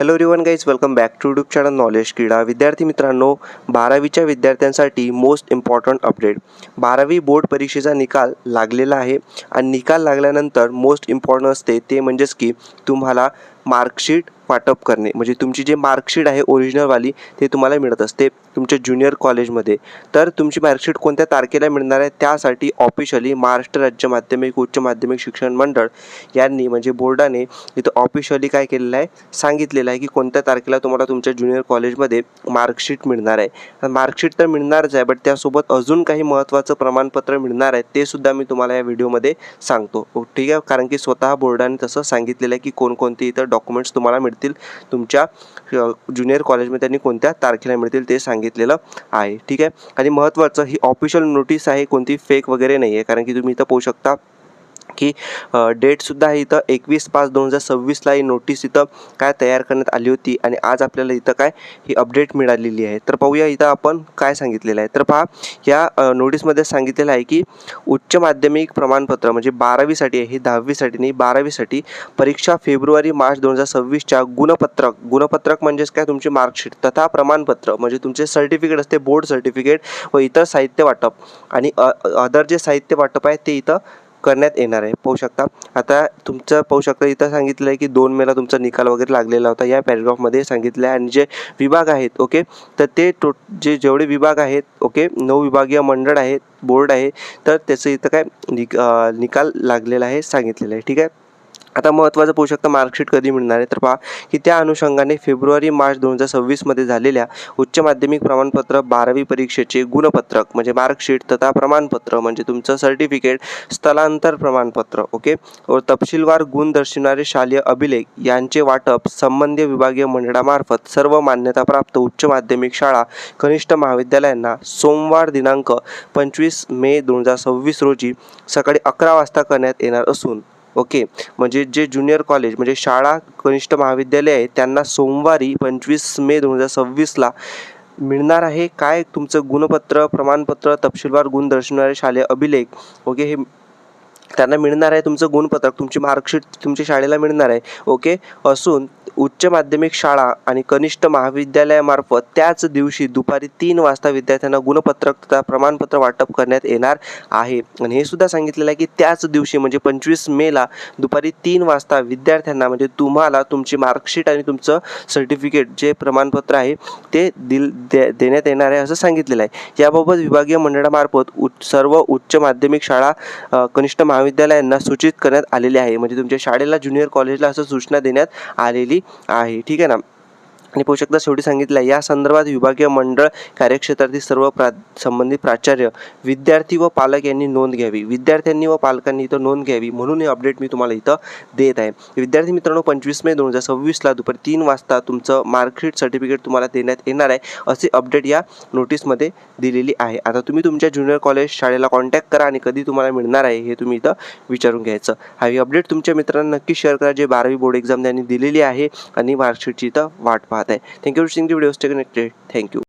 Hello everyone guys, welcome back to YouTube channel knowledge Krida. विद्यार्थी मित्रांनो, 12वीच्या विद्यार्थ्यांसाठी मोस्ट इम्पॉर्टंट अपडेट. 12वी बोर्ड परीक्षेचा निकाल लागलेला आहे आणि निकाल लागल्यानंतर मोस्ट इम्पॉर्टंट असते ते म्हणजेच की तुम्हाला मार्कशीट वाटप करणे. म्हणजे तुमची जे मार्कशीट आहे ओरिजिनलवाली ते तुम्हाला मिळत असते तुमच्या ज्युनियर कॉलेजमध्ये. तर तुमची मार्कशीट कोणत्या तारखेला मिळणार आहे त्यासाठी ऑफिशियली महाराष्ट्र राज्य माध्यमिक उच्च माध्यमिक शिक्षण मंडळ यांनी म्हणजे बोर्डाने इथं ऑफिशियली काय केलेलं आहे सांगितलेलं आहे की कोणत्या तारखेला तुम्हाला तुमच्या ज्युनियर कॉलेजमध्ये मार्कशीट मिळणार आहे. मार्कशीट तर मिळणारच आहे, बट त्यासोबत अजून काही महत्त्वाचं प्रमाणपत्र मिळणार आहे ते सुद्धा मी तुम्हाला या व्हिडिओमध्ये सांगतो. ठीक आहे, कारण की स्वतः बोर्डाने तसं सांगितलेलं आहे की कोणकोणते इतर डॉक्युमेंट्स तुम्हाला मिळतील तुमच्या ज्युनियर कॉलेजमध्ये आणि कोणत्या तारखेला मिळतील ते सांगितलेलं आहे. ठीक आहे, आणि महत्त्वाचं ही ऑफिशियल नोटीस आहे, कोणती फेक वगैरे नाही आहे. कारण की तुम्ही इथं पाहू शकता की डेटसुद्धा आहे इथं 21/5/2026ला ही नोटीस इथं काय तयार करण्यात आली होती आणि आज आपल्याला इथं काय ही अपडेट मिळालेली आहे. तर पाहूया इथं आपण काय सांगितलेलं आहे. तर पहा, या नोटीसमध्ये सांगितलेलं आहे की उच्च माध्यमिक प्रमाणपत्र म्हणजे 12वीसाठी आहे, हे 10वीसाठी नाही 12वीसाठी परीक्षा फेब्रुवारी-मार्च 2026च्या गुणपत्रक म्हणजेच काय तुमची मार्कशीट तथा प्रमाणपत्र म्हणजे तुमचे सर्टिफिकेट असते, बोर्ड सर्टिफिकेट व इतर साहित्य वाटप आणि अदर जे साहित्य वाटप आहे ते इथं करण्यात येणार आहे. पाहू शकता, आता तुमचं पाहू शकता इथं सांगितलं आहे की 2 मेला तुमचा निकाल वगैरे लागलेला होता या पॅरेग्राफमध्ये सांगितलं आहे. आणि जे विभाग आहेत ओके, तर ते जेवढे विभाग आहेत ओके 9 विभागीय मंडळ आहेत, बोर्ड आहे, तर त्याचं इथं काय निकाल लागलेला आहे सांगितलेलं आहे. ठीक आहे, आता महत्त्वाचं पाहू शकता मार्कशीट कधी मिळणार आहे. तर पहा की त्या अनुषंगाने फेब्रुवारी-मार्च 2026मध्ये झालेल्या उच्च माध्यमिक प्रमाणपत्र 12वी परीक्षेचे गुणपत्रक म्हणजे मार्कशीट तथा प्रमाणपत्र म्हणजे तुमचं सर्टिफिकेट, स्थलांतर प्रमाणपत्र ओके व तपशीलवार गुण दर्शवणारे शालेय अभिलेख यांचे वाटप संबंधित विभागीय मंडळामार्फत सर्व मान्यताप्राप्त उच्च माध्यमिक शाळा कनिष्ठ महाविद्यालयांना सोमवार दिनांक 25 मे 2026 रोजी सकाळी 11 वाजता करण्यात येणार असून ओके, म्हणजे जे ज्युनियर कॉलेज म्हणजे शाळा कनिष्ठ महाविद्यालय आहे त्यांना सोमवारी 25 मे 2026ला मिळणार आहे काय तुमचं गुणपत्र, प्रमाणपत्र, तपशीलवार गुण दर्शवणारे शालेय अभिलेख ओके. हे त्यांना मिळणार आहे तुमचं गुणपत्रक, तुमची मार्कशीट तुमच्या शाळेला मिळणार आहे ओके. असून उच्च माध्यमिक शाळा आणि कनिष्ठ महाविद्यालयामार्फत त्याच दिवशी दुपारी 3 वाजता विद्यार्थ्यांना गुणपत्रक तथा प्रमाणपत्र वाटप करण्यात येणार आहे. आणि हे सुद्धा सांगितलेलं आहे की त्याच दिवशी म्हणजे 25 मेला दुपारी 3 वाजता विद्यार्थ्यांना म्हणजे तुम्हाला तुमची मार्कशीट आणि तुमचं सर्टिफिकेट जे प्रमाणपत्र आहे ते देण्यात येणार आहे असं सांगितलेलं आहे. याबाबत विभागीय मंडळामार्फत सर्व उच्च माध्यमिक शाळा कनिष्ठ महाविद्यालयांना सूचित करण्यात आलेले आहे. म्हणजे तुमच्या शाळेला ज्युनियर कॉलेजला असं सूचना देण्यात आलेली आहे. ठीक आहे ना. आणि पाहू शकता शेवटी सांगितलं आहे या संदर्भात विभागीय मंडळ कार्यक्षेत्रातील सर्व संबंधित प्राचार्य, विद्यार्थी व पालक यांनी नोंद घ्यावी. विद्यार्थ्यांनी व पालकांनी इथं नोंद घ्यावी म्हणून हे अपडेट मी तुम्हाला इथं देत आहे. विद्यार्थी मित्रांनो, 25 मे 2026ला दुपारी 3 वाजता तुमचं मार्कशीट सर्टिफिकेट तुम्हाला देण्यात येणार आहे असे अपडेट या नोटीसमध्ये दिलेली आहे. आता तुम्ही तुमच्या ज्युनियर कॉलेज शाळेला कॉन्टॅक्ट करा आणि कधी तुम्हाला मिळणार आहे हे तुम्ही इथं विचारून घ्यायचं. हा अपडेट तुमच्या मित्रांना नक्की शेअर करा जे 12वी बोर्ड एक्झाम त्यांनी दिलेली आहे आणि मार्कशीटची इथं वाट पाहत आहे. Thank you for watching the video. Stay connected. Thank you.